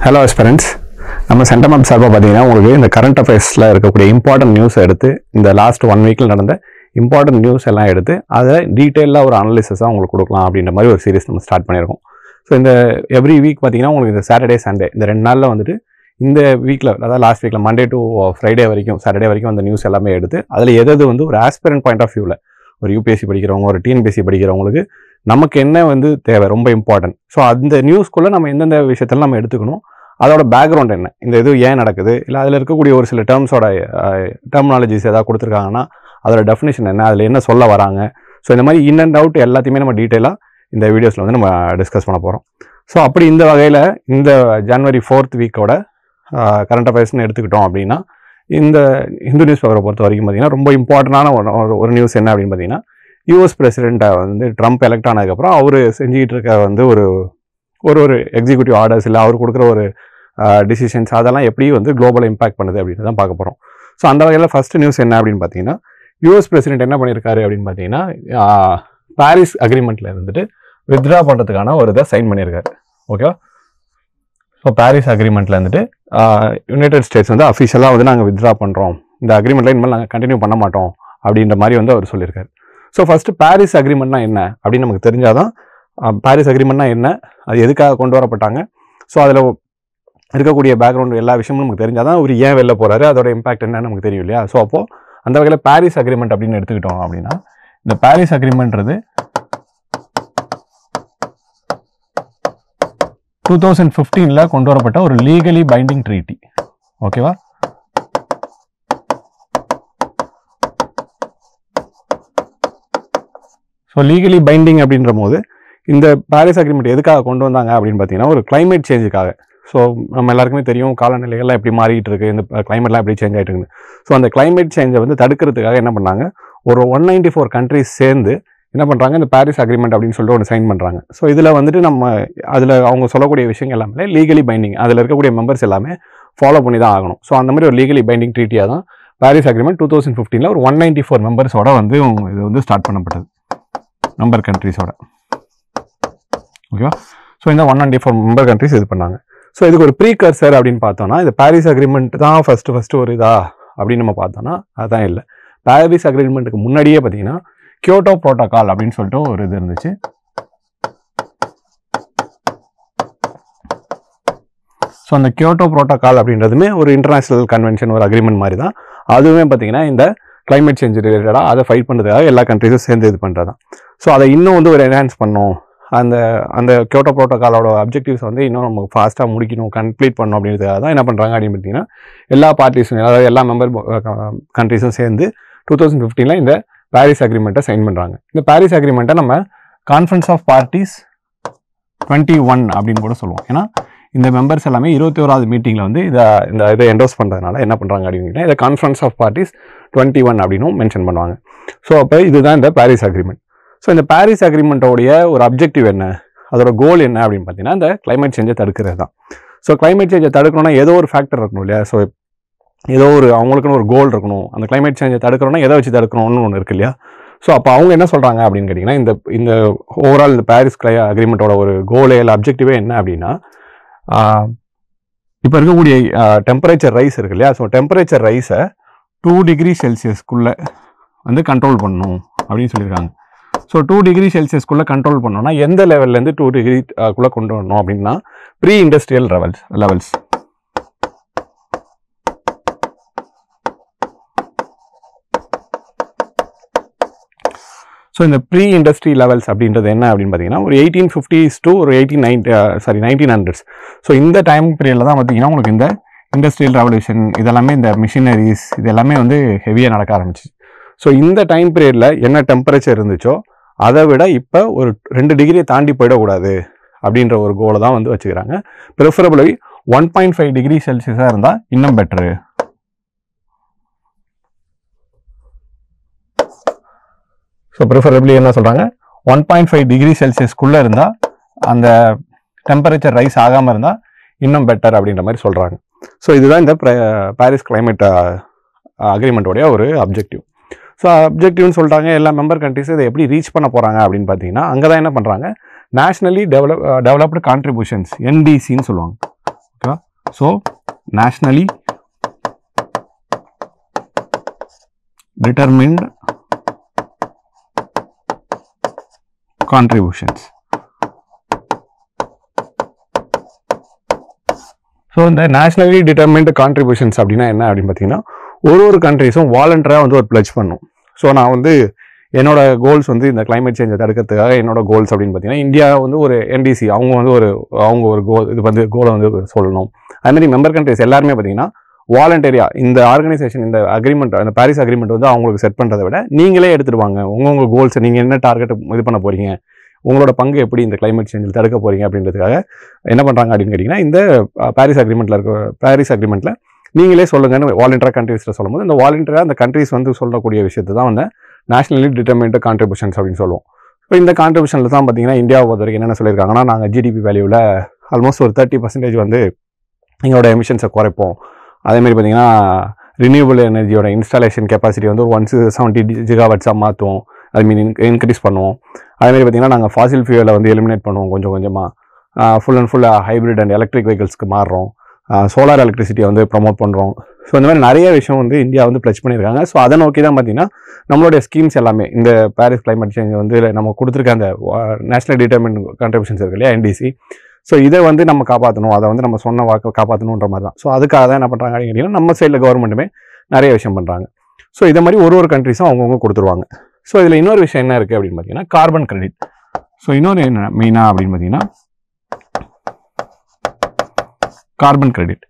Hello aspirants. நம்ம சென்டமப் சார்பாக பார்த்தீங்கன்னா உங்களுக்கு இந்த கரண்ட் அஃபேர்ஸில் இருக்கக்கூடிய இம்பார்ட்டன்ட் நியூஸ் எடுத்து இந்த லாஸ்ட் 1 வீக்கில் நடந்த இம்பார்ட்டன்ட் நியூஸ் எல்லாம் எடுத்து அதை டீட்டெயிலாக ஒரு அனலிசிஸாக உங்களுக்கு கொடுக்கலாம் அப்படின்ற மாதிரி ஒரு சீரிஸ் நம்ம ஸ்டார்ட் பண்ணியிருக்கோம். ஸோ இந்த எவ்ரி வீக் பார்த்தீங்கன்னா உங்களுக்கு இந்த சாட்டர்டே சண்டே இந்த 2 நாளில் வந்துட்டு இந்த வீக்கில் அதாவது லாஸ்ட் வீக்கில் மண்டே டு ஃப்ரைடே வரைக்கும் சாட்டர்டே வரைக்கும் அந்த நியூஸ் எல்லாமே எடுத்து அதில் எது வந்து ஒரு ஆஸ்பிரண்ட் பாயிண்ட் ஆஃப் வியூவில் ஒரு யூபிஎஸ்சி படிக்கிறவங்க ஒரு டிஎன்பிஎஸ்சி படிக்கிறவங்களுக்கு நமக்கு என்ன வந்து தேவை ரொம்ப இம்பார்ட்டன்ட். ஸோ அந்த நியூஸ்க்குள்ளே நம்ம எந்தெந்த விஷயத்தில் நம்ம எடுத்துக்கணும், அதோட பேக்ரவுண்ட் என்ன, இந்த இது ஏன் நடக்குது, இல்லை அதில் இருக்கக்கூடிய ஒரு சில டெர்மினாலஜிஸ் ஏதாவது கொடுத்துருக்காங்கன்னா அதோட டெஃபினேஷன் என்ன, அதில் என்ன சொல்ல வராங்க. ஸோ இந்த மாதிரி இன் அண்ட் அவுட் எல்லாத்தையுமே நம்ம டீட்டெயிலாக இந்த வீடியோஸில் வந்து நம்ம டிஸ்கஸ் பண்ண போகிறோம். ஸோ அப்படி இந்த வகையில் இந்த ஜனவரி 4th வீக்கோட கரண்ட் அஃபேர்ஸ்னு எடுத்துக்கிட்டோம் அப்படின்னா இந்த ஹிந்து நியூஸ் பேப்பரை பொறுத்த வரைக்கும் பார்த்தீங்கன்னா ரொம்ப இம்பார்ட்டண்டான ஒரு நியூஸ் என்ன அப்படின்னு பார்த்தீங்கன்னா யூஎஸ் பிரசிடெண்ட்டை வந்து ட்ரம்ப் எலெக்ட் ஆனதுக்கப்புறம் அவர் செஞ்சுக்கிட்டு இருக்க வந்து ஒரு எக்ஸிக்யூட்டிவ் ஆர்டர்ஸ் இல்லை அவர் கொடுக்குற ஒரு டிசிஷன்ஸ் அதெல்லாம் எப்படி வந்து குளோபல் இம்பாக்ட் பண்ணுது அப்படின்னு தான் பார்க்க போகிறோம். ஸோ அந்த வகையில் ஃபஸ்ட்டு நியூஸ் என்ன அப்படின்னு பார்த்தீங்கன்னா யூஎஸ் பிரசிடெண்ட் என்ன பண்ணியிருக்காரு அப்படின்னு பார்த்தீங்கன்னா பாரிஸ் அக்ரிமெண்ட்டில் இருந்துட்டு வித்ட்ரா பண்ணுறதுக்கான ஒரு இதை சைன் பண்ணியிருக்காரு. ஓகேவா? ஸோ பாரிஸ் அக்ரிமெண்ட்டில் இருந்துட்டு யுனைடெட் ஸ்டேட்ஸ் வந்து அஃபிஷியலாக வந்து நாங்கள் வித்ட்ரா பண்ணுறோம், இந்த அக்ரிமெண்ட்டில் இனிமேல் நாங்கள் கண்டினியூ பண்ண மாட்டோம் அப்படின்ற மாதிரி வந்து அவர் சொல்லியிருக்காரு. ஸோ ஃபஸ்ட்டு பாரிஸ் அக்ரிமெண்ட்னா என்ன அப்படின்னு நமக்கு தெரிஞ்சால் தான் பாரிஸ் அக்ரிமெண்ட்னா என்ன, அது எதுக்காக கொண்டு வரப்பட்டாங்க, ஸோ அதில் இருக்கக்கூடிய பேக்ரவுண்ட் எல்லா விஷயமும் நமக்கு தெரிஞ்சால் தான் அவர் ஏன் வெளில போகிறாரு, அதோட இம்பாக்ட் என்னன்னு நமக்கு தெரியும் இல்லையா. ஸோ அப்போது அந்த வகையில் பாரிஸ் அக்ரிமெண்ட் அப்படின்னு எடுத்துக்கிட்டோம் அப்படின்னா இந்த பாரிஸ் அக்ரிமெண்ட்றது 2015 கொண்டு வரப்பட்ட ஒரு லீகலி பைண்டிங் ட்ரீட்டி. ஓகேவா? ஸோ லீகலி பைண்டிங் அப்படின்ற போது இந்த பாரிஸ் அக்ரிமெண்ட் எதுக்காக கொண்டு வந்தாங்க அப்படின்னு பார்த்தீங்கன்னா ஒரு கிளைமேட் சேஞ்சுக்காக. ஸோ நம்ம எல்லாருக்குமே தெரியும் காலநிலைகள்லாம் எப்படி மாறிட்டு இருக்கு, இந்த கிளைமேட்லாம் எப்படி சேஞ்ச் ஆகிட்டு இருக்குன்னு. ஸோ அந்த கிளைமேட் சேஞ்சை வந்து தடுக்கிறதுக்காக என்ன பண்ணாங்க, ஒரு 194 கண்ட்ரிஸ் சேர்ந்து என்ன பண்ணுறாங்க, இந்த பாரிஸ் அக்ரிமெண்ட் அப்படின்னு சொல்லிட்டு ஒன்று சைன் பண்ணுறாங்க. ஸோ இதில் வந்துட்டு நம்ம அதில் அவங்க சொல்லக்கூடிய விஷயங்கள் எல்லாமே லீகலி பைண்டிங், அதில் இருக்கக்கூடிய மெம்பர்ஸ் எல்லாமே ஃபாலோ பண்ணி தான் ஆகணும். ஸோ அந்த மாதிரி ஒரு லீகலி பைண்டிங் ட்ரீட்டியாக தான் பாரிஸ் அக்ரிமெண்ட் 2015 ஒரு 194 மெம்பர்ஸோட வந்து இது வந்து ஸ்டார்ட் பண்ணப்பட்டது, மெம்பர் கண்ட்ரிஸோட. ஓகேவா? ஸோ இந்த 194 மெம்பர் கண்ட்ரிஸ் இது பண்ணாங்க. ஸோ இதுக்கு ஒரு ப்ரீகர்சர் அப்படின்னு பார்த்தோம்னா இந்த பாரிஸ் அக்ரிமெண்ட் தான் ஃபஸ்ட்டு ஒரு இதா அப்படின்னு நம்ம பார்த்தோம்னா அதுதான் இல்லை. பாரிஸ் அக்ரிமெண்ட்டுக்கு முன்னாடியே பார்த்தீங்கன்னா கியோட்டோ புரோட்டோகால் அப்படின்னு சொல்லிட்டு ஒரு இது இருந்துச்சு. ஸோ அந்த கியோட்டோ புரோட்டோகால் அப்படின்றதுமே ஒரு இன்டர்நேஷனல் கன்வென்ஷன், ஒரு அக்ரிமெண்ட் மாதிரி தான். அதுவுமே பார்த்தீங்கன்னா இந்த கிளைமேட் சேஞ்ச் ரிலேட்டடாக அதை ஃபைட் பண்ணுறதுக்காக எல்லா கண்ட்ரிஸும் சேர்ந்து இது பண்ணுறது தான். ஸோ அதை இன்னும் வந்து ஒரு என்ஹான்ஸ் பண்ணணும், அந்த கியோட்டோ புரோட்டோகாலோட அப்ஜெக்டிவ்ஸ் வந்து இன்னும் நம்ம ஃபாஸ்ட்டாக முடிக்கணும், கம்ப்ளீட் பண்ணணும் அப்படின்றதுக்காக தான் என்ன பண்ணுறாங்க அப்படின்னு பார்த்தீங்கன்னா எல்லா பார்ட்டிஸும், அதாவது எல்லா மெம்பர் கண்ட்ரிஸும் சேர்ந்து 2015 இந்த பாரிஸ் அக்ரிமெண்ட்டை சைன் பண்ணுறாங்க. இந்த பாரிஸ் அக்ரிமெண்ட்டை நம்ம கான்ஃபரன்ஸ் ஆஃப் பார்ட்டிஸ் 21 அப்படின்னு கூட சொல்லுவோம். ஏன்னா இந்த மெம்பர்ஸ் எல்லாமே 21வது மீட்டிங்கில் வந்து இதை என்டோஸ் பண்ணுறதுனால என்ன பண்ணுறாங்க அப்படின்னா இதை கான்ஃபரன்ஸ் ஆஃப் பார்ட்டிஸ் 21 அப்படின்னும் மென்ஷன் பண்ணுவாங்க. ஸோ அப்போ இதுதான் இந்த பாரிஸ் அக்ரிமெண்ட். ஸோ இந்த பாரிஸ் அக்ரிமெண்ட்டோடைய ஒரு அப்ஜெக்டிவ் என்ன, அதோட கோல் என்ன அப்படின்னு பார்த்தீங்கன்னா இந்த கிளைமேட் சேஞ்சை தடுக்கிறது தான். ஸோ கிளைமேட் சேஞ்சை தடுக்கணும்னா ஏதோ ஒரு ஃபேக்டர் இருக்கணும் இல்லையா. ஸோ ஏதோ ஒரு அவங்களுக்குன்னு ஒரு கோல் இருக்கணும், அந்த கிளைமேட் சேஞ்சை தடுக்கணும்னா எதை வச்சு தடுக்கணும்னு ஒன்று இருக்கு இல்லையா. ஸோ அப்போ அவங்க என்ன சொல்கிறாங்க அப்படின்னு கேட்டிங்கன்னா இந்த ஓவரால் இந்த பாரிஸ் அக்ரிமெண்ட்டோட ஒரு கோலே இல்லை அப்ஜெக்டிவே என்ன அப்படின்னா இப்போ இருக்கக்கூடிய டெம்பரேச்சர் ரைஸ் இருக்கு இல்லையா. ஸோ டெம்பரேச்சர் ரைஸை 2 டிகிரி செல்சியஸ்க்குள்ளே வந்து கண்ட்ரோல் பண்ணணும் அப்படின்னு சொல்லியிருக்காங்க. ஸோ 2 டிகிரி செல்சியஸ்க்குள்ளே கண்ட்ரோல் பண்ணோம்னா எந்த லெவல்லேருந்து 2 டிகிரிக்குள்ளே கொண்டு வரணும் அப்படின்னா ப்ரீ இண்டஸ்ட்ரியல் லெவல்ஸ். ஸோ இந்த ப்ரீ இண்டஸ்ட்ரி லெவல்ஸ் அப்படின்றது என்ன அப்படின்னு பார்த்தீங்கன்னா ஒரு 1850s to ஒரு 1900s. ஸோ இந்த டைம் பீரியடில் தான் பார்த்தீங்கன்னா உங்களுக்கு இந்த இண்டஸ்ட்ரியல் ரெவல்யூஷன் இதெல்லாமே இந்த மிஷினரிஸ் இது எல்லாமே வந்து ஹெவியாக நடக்க ஆரம்பிச்சு. ஸோ இந்த டைம் பீரியடில் என்ன டெம்பரேச்சர் இருந்துச்சோ அதை விட இப்போ ஒரு 2 டிகிரியை தாண்டி போயிடக்கூடாது அப்படின்ற ஒரு கோலை தான் வந்து வச்சுக்கிறாங்க. ப்ரிஃபரபிளி 1.5 டிகிரி செல்சியஸாக இருந்தால் இன்னும் பெட்ரு. ஸோ ப்ரிஃபரபிளி என்ன சொல்கிறாங்க, 1.5 டிகிரி செல்சியஸ்க்குள்ளே இருந்தால் அந்த டெம்பரேச்சர் ரைஸ் ஆகாமல் இருந்தால் இன்னும் பெட்டர் அப்படின்ற மாதிரி சொல்கிறாங்க. ஸோ இதுதான் இந்த பாரிஸ் கிளைமேட் அக்ரிமெண்ட்டோடைய ஒரு அப்ஜெக்டிவ். ஸோ அப்ஜெக்டிவ்னு சொல்லிட்டாங்க. எல்லா மெம்பர் கண்ட்ரிஸும் இதை எப்படி ரீச் பண்ண போகிறாங்க அப்படின்னு பார்த்தீங்கன்னா அங்கே தான் என்ன பண்ணுறாங்க, நேஷ்னலி டெவலப்டு கான்ட்ரிபியூஷன்ஸ் NDCன்னு சொல்லுவாங்க. ஓகேவா? So nationally determined contributions. So இந்த நேஷ்னலி டிட்டர்மின்டு கான்ட்ரிபியூஷன்ஸ் அப்படின்னா என்ன அப்படின்னு பார்த்தீங்கன்னா ஒரு கண்ட்ரிஸும் வாலண்டராக வந்து ஒரு பிளட்ஜ் பண்ணும். ஸோ நான் வந்து என்னோட கோல்ஸ் வந்து இந்த கிளைமேட் சேஞ்சை தடுக்கிறதுக்காக என்னோட கோல்ஸ் அப்படின்னு பார்த்தீங்கன்னா இந்தியா வந்து ஒரு என்டிசி அவங்க வந்து அவங்க ஒரு கோல் இது வந்து கோலை வந்து சொல்லணும். அதுமாதிரி மெம்பர் கண்ட்ரிஸ் எல்லாருமே பார்த்தீங்கன்னா வாலண்டரியா இந்த ஆர்கனைசேஷன் இந்த அக்ரிமெண்ட் அந்த பாரிஸ் அக்ரிமெண்ட் வந்து அவங்களுக்கு செட் பண்ணுறதை விட நீங்களே எடுத்துடுவாங்க உங்கள் கோல்ஸை நீங்கள் என்ன டார்கெட் இது பண்ண போகிறீங்க, உங்களோட பங்கு எப்படி இந்த கிளைமேட் சேஞ்சில் தடுக்க போகிறீங்க அப்படின்றதுக்காக என்ன பண்ணுறாங்க அப்படின்னு கேட்டிங்கன்னா இந்த பாரிஸ் அக்ரிமெண்ட்டில் நீங்களே சொல்லுங்கன்னு வாலண்டராக கண்ட்ரீஸில் சொல்லும்போது இந்த வாலண்டராக அந்த கண்ட்ரீஸ் வந்து சொல்லக்கூடிய விஷயத்தை தான் வந்து நேஷனலி டிட்டர்மின்டு கான்ட்ரிபியூஷன்ஸ் அப்படின்னு சொல்லுவோம். இப்போ இந்த கான்ட்ரிபியூஷனில் தான் பார்த்தீங்கன்னா இந்தியாவை பொறுத்த வரைக்கும் என்னென்ன சொல்லியிருக்காங்கன்னா நாங்கள் ஜிடிபி வேல்யூவில் ஆல்மோஸ்ட் ஒரு 30% வந்து எங்களோட எமிஷன்ஸை குறைப்போம். அதேமாதிரி பார்த்தீங்கன்னா ரினியூவபிள் எனர்ஜியோட இன்ஸ்டாலேஷன் கெப்பாசிட்டி வந்து ஒரு 170 ஜிகாவாட்ஸாக மாற்றுவோம், அது மீன் இன்க்ரீஸ் பண்ணுவோம். அதேமாதிரி பார்த்தீங்கன்னா நாங்கள் ஃபாசில் ஃபியூலை வந்து எலிமினேட் பண்ணுவோம் கொஞ்சம் கொஞ்சமாக, ஃபுல் அண்ட் ஃபுல்லாக ஹைப்ரிட் அண்ட் எலக்ட்ரிக் வெஹிக்கிள்ஸ்க்கு மாறுறோம், சோலார் எலக்ட்ரிசிட்டியை வந்து ப்ரமோட் பண்ணுறோம். ஸோ இந்த மாதிரி நிறைய விஷயம் வந்து இந்தியா வந்து ப்ளச் பண்ணியிருக்காங்க. ஸோ அதை நோக்கி தான் பார்த்தீங்கன்னா நம்மளுடைய ஸ்கீம்ஸ் எல்லாமே இந்த பாரிஸ் கிளைமேட் சேஞ்ச் வந்து நம்ம கொடுத்துருக்க அந்த நேஷனல் டிட்டர்மின்ட் கான்ட்ரிபியூஷன்ஸ் இருக்கு இல்லையா என்டிசி, ஸோ இதை வந்து நம்ம காப்பாற்றணும், அதை வந்து நம்ம சொன்ன வாக்கு காப்பாற்றணுன்ற மாதிரி தான். ஸோ அதுக்காக தான் என்ன பண்ணுறாங்க அப்படின்னு கேட்டிங்கன்னா நம்ம சைடில் கவர்மெண்ட்டுமே நிறைய விஷயம் பண்ணுறாங்க. ஸோ இதை மாதிரி ஒரு கண்ட்ரிஸும் அவங்கவுங்க கொடுத்துருவாங்க. ஸோ இதில் இன்னொரு விஷயம் என்ன இருக்குது அப்படின்னு பார்த்தீங்கன்னா கார்பன் கிரெடிட். ஸோ இன்னொரு என்ன மெயினாக அப்படின்னு பார்த்தீங்கன்னா கார்பன் கிரெடிட்.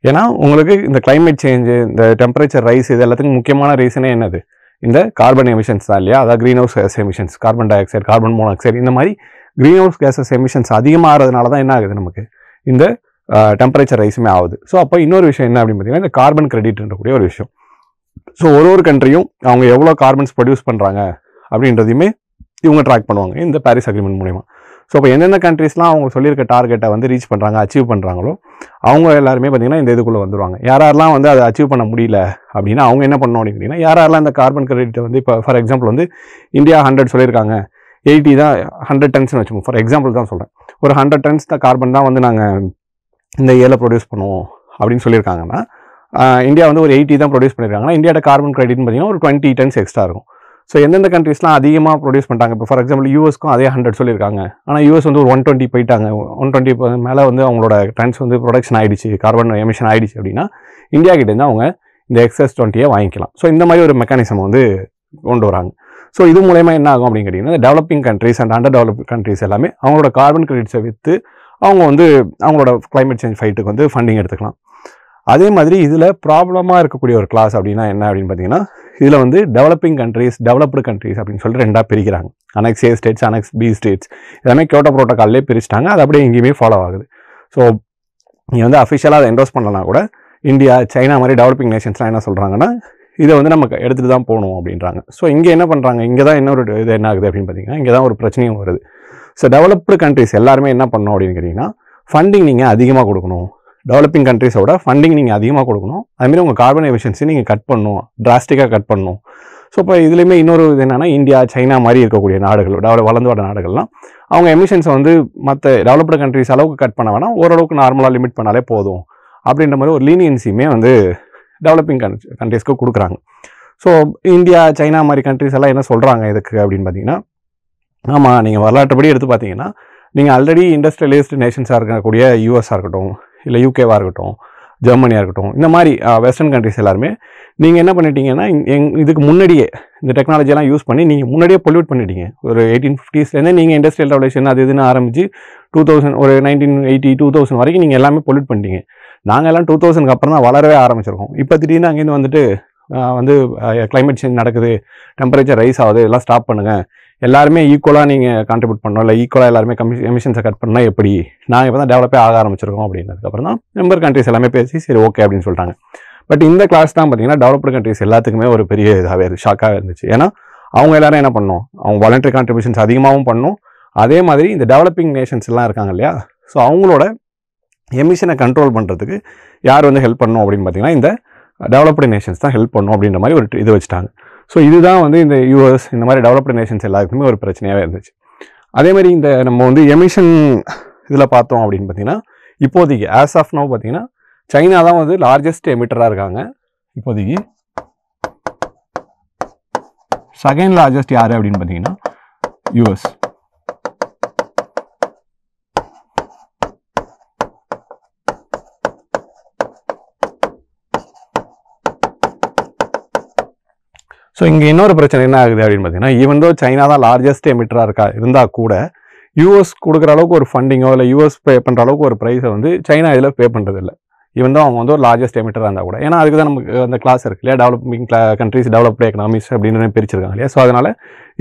ஏன்னா உங்களுக்கு இந்த கிளைமேட் சேஞ்சு இந்த டெம்பரேச்சர் ரைஸ் இது எல்லாத்துக்கும் முக்கியமான ரீசனே என்னது, இந்த கார்பன் எமிஷன்ஸ் தான் இல்லையா. அதாவது green house case emissions, carbon di oxide, carbon monoxide, இந்த மாதிரி க்ரீன் ஹவுஸ் கேஸஸ் எமிஷன்ஸ் அதிகமாகிறதுனால தான் என்ன ஆகுது நமக்கு இந்த டெம்பரேச்சர் ரைஸுமே ஆகுது. ஸோ அப்போ இன்னொரு விஷயம் என்ன அப்படின்னு பார்த்தீங்கன்னா இந்த கார்பன் கிரெடிட்ன்றக்கூடிய ஒரு விஷயம். ஸோ ஒரு கண்ட்ரியும் அவங்க எவ்வளோ கார்பன்ஸ் ப்ரொடியூஸ் பண்ணுறாங்க அப்படின்றதையுமே இவங்க ட்ராக் பண்ணுவாங்க இந்த பாரிஸ் அக்ரிமெண்ட் மூலமா. ஸோ இப்போ எந்தெந்த கண்ட்ரீஸ்லாம் அவங்க சொல்லியிருக்க டார்கெட்டை வந்து ரீச் பண்ணுறாங்க, அச்சீவ் பண்ணுறாங்களோ அவங்க எல்லாருமே பார்த்தீங்கன்னா இந்த இதுக்குள்ளே வந்துருவாங்க. யாரெல்லாம் வந்து அதை அச்சீவ் பண்ண முடியல அப்படின்னா அவங்க என்ன பண்ணணும் அப்படின்னா யாரெல்லாம் இந்த கார்பன் கிரெடிட்டை வந்து இப்போ ஃபார் எக்ஸாம்பிள் வந்து இந்தியா 100 சொல்லியிருக்காங்க, 80 தான் 100 டன்ஸ்னு வச்சுக்கோங்க, ஃபார் எக்ஸாம்பிள் தான் சொல்கிறேன், ஒரு 100 டன்ஸ் தான் கார்பன் தான் வந்து நாங்கள் இந்த இயரில் ப்ரொடியூஸ் பண்ணுவோம் அப்படின்னு சொல்லியிருக்காங்கன்னா இந்தியா வந்து ஒரு 80 தான் ப்ரொடியூஸ் பண்ணியிருக்காங்கன்னா இந்தியாவோட கார்பன் கிரெடிட்னு பார்த்தீங்கன்னா ஒரு 20 டன்ஸ் எக்ஸ்ட்ரா இருக்கும். ஸோ எந்தெந்த கண்ட்ரீஸ்லாம் அதிகமாக ப்ரொடியூஸ் பண்ணுறாங்க, இப்போ ஃபார் எக்ஸாம்பிள் யூஎஸ்க்கும் அதே 100 சொல்லியிருக்காங்க, ஆனால் யூஎஸ் வந்து ஒரு 120 போயிட்டாங்க, 120 மேலே வந்து அவங்களோட டன்ஸ் வந்து ப்ரொடக்ஷன் ஆகிடுச்சு, கார்பன் எமிஷன் ஆகிடுச்சு அப்படின்னா இந்தியா கிட்டேருந்து அவங்க இந்த எக்ஸஸ் 20 வாங்கிக்கலாம். ஸோ இந்த மாதிரி ஒரு மெக்கானிசம் வந்து கொண்டு வராங்க. ஸோ இது மூலயமா என்ன ஆகும் அப்படின்னு கேட்டிங்கன்னா developing countries and under developed countries எல்லாமே அவங்களோட கார்பன் கிரெடிட்ஸை விற்று அவங்க வந்து அவங்களோட கிளைமேட் சேஞ்ச் ஃபைட்டுக்கு வந்து ஃபண்டிங் எடுத்துக்கலாம். அதே மாதிரி இதில் ப்ராப்ளமாக இருக்கக்கூடிய ஒரு கிளாஸ் அப்படின்னா என்ன அப்படின்னு பார்த்தீங்கன்னா இதில் வந்து டெவலப்பிங் கண்ட்ரீஸ், டெவலப்டு கண்ட்ரீஸ் அப்படின்னு சொல்லிட்டு ரெண்டாக பிரிக்கிறாங்க. அனெக்ஸ் ஏ ஸ்டேட்ஸ், அனெக்ஸ் பி ஸ்டேட்ஸ், எல்லாமே கியோட்டோ ப்ரோட்டோகால்லே பிரிச்சுட்டாங்க. அது அப்படியே எங்கேயுமே ஃபாலோ ஆகுது. ஸோ நீங்கள் வந்து அஃபிஷியலாக அதை என்டோஸ் பண்ணலாம் கூட இந்தியா, சைனா மாதிரி டெவலப்பிங் நேஷன்ஸ்லாம் என்ன சொல்கிறாங்கன்னா இதை வந்து நமக்கு எடுத்துகிட்டு தான் போகணும் அப்படின்றாங்க. ஸோ இங்கே என்ன பண்ணுறாங்க, இங்கே தான் இன்னொரு இது என்ன ஆகுது அப்படின்னு பார்த்தீங்கன்னா இங்கே தான் ஒரு பிரச்சனையும் வருது. ஸோ டெவலப்டு கண்ட்ரிஸ் எல்லாருமே என்ன பண்ணணும் அப்படின்னு கேட்டிங்கன்னா ஃபண்டிங் நீங்கள் அதிகமாக கொடுக்கணும், டெவலப்பிங் கண்ட்ரிஸோட ஃபண்டிங் நீங்கள் அதிகமாக கொடுக்கணும், அதுமாரி உங்கள் கார்பன் எமிஷன்ஸை நீங்கள் கட் பண்ணணும், டிராஸ்டிக்காக கட் பண்ணணும். ஸோ இப்போ இதுலேயுமே இன்னொரு இது என்னென்னா இந்தியா, சைனா மாதிரி இருக்கக்கூடிய நாடுகள், வளர்ந்து வர நாடுகள்லாம் அவங்க எமிஷன்ஸை வந்து மற்ற டெவலப்டு கண்ட்ரிஸ் அளவுக்கு கட் பண்ண வேணாம், ஓரளவுக்கு நார்மலாக லிமிட் பண்ணாலே போதும் அப்படின்ற மாதிரி ஒரு லீனியன்சியுமே வந்து டெவலப்பிங் கண்ட்ரிஸ்க்கு கொடுக்குறாங்க. ஸோ இந்தியா, சைனா மாதிரி கண்ட்ரிஸ் எல்லாம் என்ன சொல்கிறாங்க இதுக்கு அப்படின்னு பார்த்தீங்கன்னா ஆமாம் நீங்கள் வரலாற்றுப்படி எடுத்து பார்த்தீங்கன்னா நீங்கள் ஆல்ரெடி இண்டஸ்ட்ரியலைஸ்டு நேஷன்ஸாக இருக்கக்கூடிய யூஎஸ்ஸாக இருக்கட்டும், இல்லை யூகேவாக இருக்கட்டும், ஜெர்மனியாக இருக்கட்டும், இந்த மாதிரி வெஸ்டர்ன் கண்ட்ரிஸ் எல்லாருமே நீங்கள் என்ன பண்ணிட்டீங்கன்னா இதுக்கு முன்னாடியே இந்த டெக்னாலஜியெல்லாம் யூஸ் பண்ணி நீங்கள் முன்னாடியே பொல்யூட் பண்ணிட்டீங்க. ஒரு 1850ஸ்லேருந்தே நீங்கள் இண்டஸ்ட்ரியல் ரெவல்யூஷன் அது இதுன்னு ஆரம்பித்து 2000 ஒரு 1980 2000 வரைக்கும் நீங்கள் எல்லாமே பொல்யூட் பண்ணிட்டீங்க. நாங்கள் எல்லாம் 2000க்கு அப்புறம் தான் வளரவே ஆரம்பிச்சிருக்கோம். இப்போ திடீர்னு அங்கேருந்து வந்துட்டு வந்து கிளைமேட் சேஞ்ச் நடக்குது, டெம்பரேச்சர் ரைஸ் ஆகுது, எல்லாம் ஸ்டாப் பண்ணுங்கள், எல்லாருமே ஈக்குவலாக நீங்கள் கான்ட்ரிபியூட் பண்ணணும், இல்லை ஈக்குவலாக எல்லாருமே எமிஷன்ஸை கட் பண்ணால் எப்படி, நாங்கள் இப்போ தான் டெவலப்பே ஆக ஆரம்பிச்சிருக்கோம் அப்படின்றதுக்கப்புறம் தான் மெம்பர் கண்ட்ரிஸ் எல்லாமே பேசி சரி ஓகே அப்படின்னு சொல்லிட்டாங்க. பட் இந்த கிளாஸ் தான் பார்த்தீங்கன்னா டெவலப்டு கண்ட்ரிஸ் எல்லாத்துக்குமே ஒரு பெரிய இதாகவே ஷாக்காக இருந்துச்சு. ஏன்னா அவங்க எல்லாரும் என்ன பண்ணணும், அவங்க வாலண்டரி கான்ட்ரிபியூஷன்ஸ் அதிகமாகவும் பண்ணணும், அதே மாதிரி இந்த டெவலப்பிங் நேஷன்ஸ் எல்லாம் இருக்காங்க இல்லையா, ஸோ அவங்களோட எமிஷனை கண்ட்ரோல் பண்ணுறதுக்கு யார் வந்து ஹெல்ப் பண்ணணும் அப்படின்னு பார்த்தீங்கன்னா இந்த டெவலப்டு நேஷன்ஸ் தான் ஹெல்ப் பண்ணணும் அப்படின்ற மாதிரி ஒரு இது வச்சுட்டாங்க. ஸோ இதுதான் வந்து இந்த யூஎஸ் இந்த மாதிரி டெவலப்டு நேஷன்ஸ் எல்லாருக்குமே ஒரு பிரச்சனையாகவே இருந்துச்சு. அதே மாதிரி இந்த நம்ம வந்து எமிஷன் இதில் பார்த்தோம் அப்படின்னு பார்த்தீங்கன்னா இப்போதைக்கு ஆஸ் ஆஃப் நவ் பார்த்தீங்கன்னா சைனா தான் வந்து லார்ஜஸ்ட் எமிட்டராக இருக்காங்க இப்போதைக்கு. செகண்ட் லார்ஜஸ்ட் யார் அப்படின்னு பார்த்தீங்கன்னா யூஎஸ். ஸோ இங்கே இன்னொரு பிரச்சனை என்ன ஆகுது அப்படின்னு பார்த்தீங்கன்னா, ஈவன் தோ சைனா தான் லார்ஜஸ்ட் எமிட்டராக இருந்தால் கூட யூஎஸ் கொடுக்குற அளவுக்கு ஒரு ஃபண்டிங்கோ இல்லை யூஎஸ் பே பண்ணுற அளவுக்கு ஒரு ப்ரைஸை வந்து சைனா இதில் பே பண்ணுறது இல்லை. ஈவன் தோ அவங்க வந்து ஒரு லார்ஜஸ்ட் எமிட்டராக இருந்தால் கூட. ஏன்னா அதுக்கு தான் நமக்கு அந்த கிளாஸ் இருக்கு இல்லையா, டெவலப்பிங் கண்ட்ரிஸ், டெவலப்டு எக்கனாமிக்ஸ் அப்படின்னு பிரிச்சிருக்காங்க இல்லையா. ஸோ அதனால்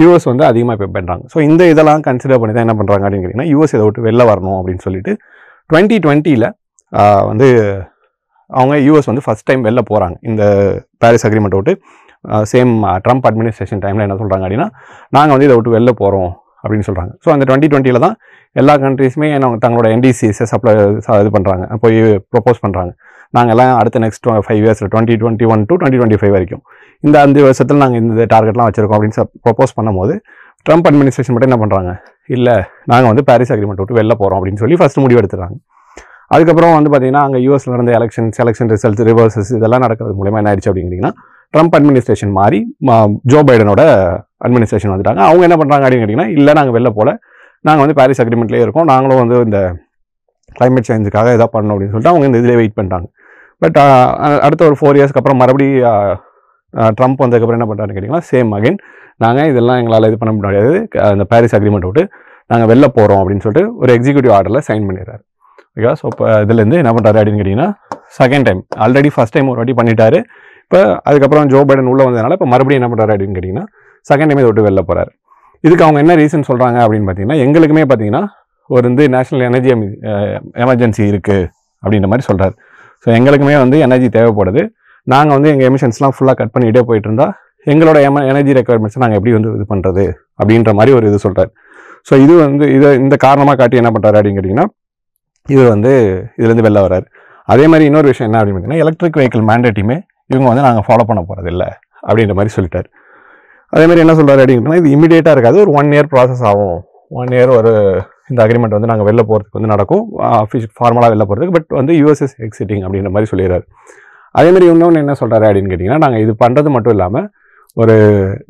யூஎஸ் வந்து அதிகமாக பே பண்ணுறாங்க. ஸோ இந்த இதெல்லாம் கன்சிடர் பண்ணி தான் என்ன பண்ணுறாங்க அப்படின்னு கேட்டிங்கன்னா, யூஎஸ் இதை விட்டு வெளில வரணும் அப்படின்னு சொல்லிட்டு 2020 வந்து அவங்க யூஎஸ் வந்து ஃபஸ்ட் டைம் வெளில போகிறாங்க இந்த பாரிஸ் அக்ரிமெண்ட்டை விட்டு. சேம் ட்ரம்ப் அட்மினிஸ்ட்ரேஷன் டைமில் என்ன சொல்கிறாங்க அப்படின்னா, நாங்கள் வந்து இதை விட்டு வெளில போகிறோம் அப்படின்னு சொல்கிறாங்க. ஸோ அந்த 2020 தான் எல்லா கண்ட்ரீஸுமே தங்களோட NDCs சப்ளை இது பண்ணுறாங்க, போய் ப்ரொப்போஸ் பண்ணுறாங்க. நாங்கள் எல்லாம் அடுத்த நெக்ஸ்ட் 5 இயர்ஸில் 2021 to 2025 வரைக்கும் இந்த 5 வருஷத்தில் நாங்கள் இந்த டார்கெட்லாம் வச்சுருக்கோம் அப்படின்னு ப்ரொப்போஸ் பண்ணும்போது ட்ரம்ப் அட்மினிஸ்ட்ரேஷன் மட்டும் என்ன பண்ணுறாங்க, இல்லை நாங்கள் வந்து பாரிஸ் அக்ரிமெண்ட் விட்டு வெளில போகிறோம் அப்படின்னு சொல்லி ஃபஸ்ட்டு முடிவு எடுத்துறாங்க. அதுக்கப்புறம் வந்து பார்த்தீங்கன்னா அங்கே யூஎஸ்ல நடந்த எலெக்ஷன் ரிசல்ட்ஸ், ரிவர்சஸ் இதெல்லாம் நடக்கிறது மூலமாக என்ன ஆயிடுச்சு அப்படிங்கிறீங்கன்னா, ட்ரம்ப் அட்மினிஸ்ட்ரேஷன் மாறி ஜோ பைடனோட அட்மினிஸ்ட்ரேஷன் வந்துட்டாங்க. அவங்க என்ன பண்ணுறாங்க அப்படின்னு கேட்டிங்கன்னா, இல்லை நாங்கள் வெளில போல, நாங்கள் வந்து பாரிஸ் அக்ரிமெண்ட்லேயே இருக்கோம், நாங்களும் வந்து இந்த கிளைமேட் சேஞ்சுக்காக எதாவது பண்ணணும் அப்படின்னு சொல்லிட்டு அவங்க இந்த இதிலே வெயிட் பண்ணிட்டாங்க. பட் அடுத்த ஒரு 4 இயர்ஸ்க்கு அப்புறம் மறுபடியும் ட்ரம்ப் வந்ததுக்கப்புறம் என்ன பண்ணுறாருன்னு கேட்டிங்கன்னா, சேம் அகைன் நாங்கள் இதெல்லாம் எங்களால் இது பண்ண முடியாது, அந்த பாரிஸ் அக்ரிமெண்ட் விட்டு நாங்கள் வெளில போகிறோம் அப்படின்னு சொல்லிட்டு ஒரு எக்ஸிக்யூட்டிவ் ஆர்டரில் சைன் பண்ணிடுறாரு. ஓகே. ஸோ இப்போ இதுலேருந்து என்ன பண்ணுறாரு அப்படின்னு கேட்டிங்கன்னா, second time, already first time ஒரு வாட்டி பண்ணிட்டாரு. இப்போ அதுக்கப்புறம் ஜோ பைடன் உள்ளே வந்ததுனால இப்போ மறுபடியும் என்ன பண்ணுறாரு அப்படின்னு கேட்டிங்கன்னா, செகண்ட் டைம் இதை விட்டு வெளில போகிறாரு. இதுக்கு அவங்க என்ன ரீசன் சொல்கிறாங்க அப்படின்னு பார்த்தீங்கன்னா, எங்களுக்குமே பார்த்தீங்கன்னா ஒரு வந்து நேஷனல் எனர்ஜி எமர்ஜென்சி இருக்குது அப்படின்ற மாதிரி சொல்கிறார். ஸோ எங்களுக்குமே வந்து எனர்ஜி தேவைப்படுது, நாங்கள் வந்து எங்கள் எமிஷன்ஸ்லாம் ஃபுல்லாக கட் பண்ணிகிட்டே போயிட்டு இருந்தால் எங்களோட எனர்ஜி ரெக்குயர்மெண்ட்ஸை நாங்கள் எப்படி வந்து இது பண்ணுறது அப்படின்ற மாதிரி ஒரு இது சொல்கிறார். ஸோ இது வந்து இந்த காரணமாக காட்டி என்ன பண்ணுறாரு அப்படின்னு கேட்டிங்கன்னா, இவர் வந்து இதுலேருந்து வெளில வர்றாரு. அதே மாதிரி இன்னொரு விஷயம் என்ன அப்படின்னு பார்த்தீங்கன்னா, எலக்ட்ரிக் வெஹிக்கிள் மேண்டேட்டையுமே இவங்க வந்து நாங்கள் ஃபாலோ பண்ண போகிறது இல்லை அப்படின்ற மாதிரி சொல்லிட்டார். அதே மாதிரி என்ன சொல்கிறாரு அப்படின்னா, இது இமீடியட்டாக இருக்காது, ஒரு 1 இயர் ப்ராசஸ் ஆகும். 1 இயர் ஒரு இந்த அக்ரிமெண்ட் வந்து நாங்கள் வெளில போகிறதுக்கு வந்து நடக்கும், ஃபார்மலாக வெளில போகிறதுக்கு. பட் வந்து யூஎஸ்எஸ் எக்ஸிட்டிங் அப்படின்ற மாதிரி சொல்லிடுறாரு. அதே மாதிரி இன்னொன்று என்ன சொல்கிறாரு அப்படின்னு கேட்டிங்கன்னா, நாங்கள் இது பண்ணுறது மட்டும் இல்லாமல் ஒரு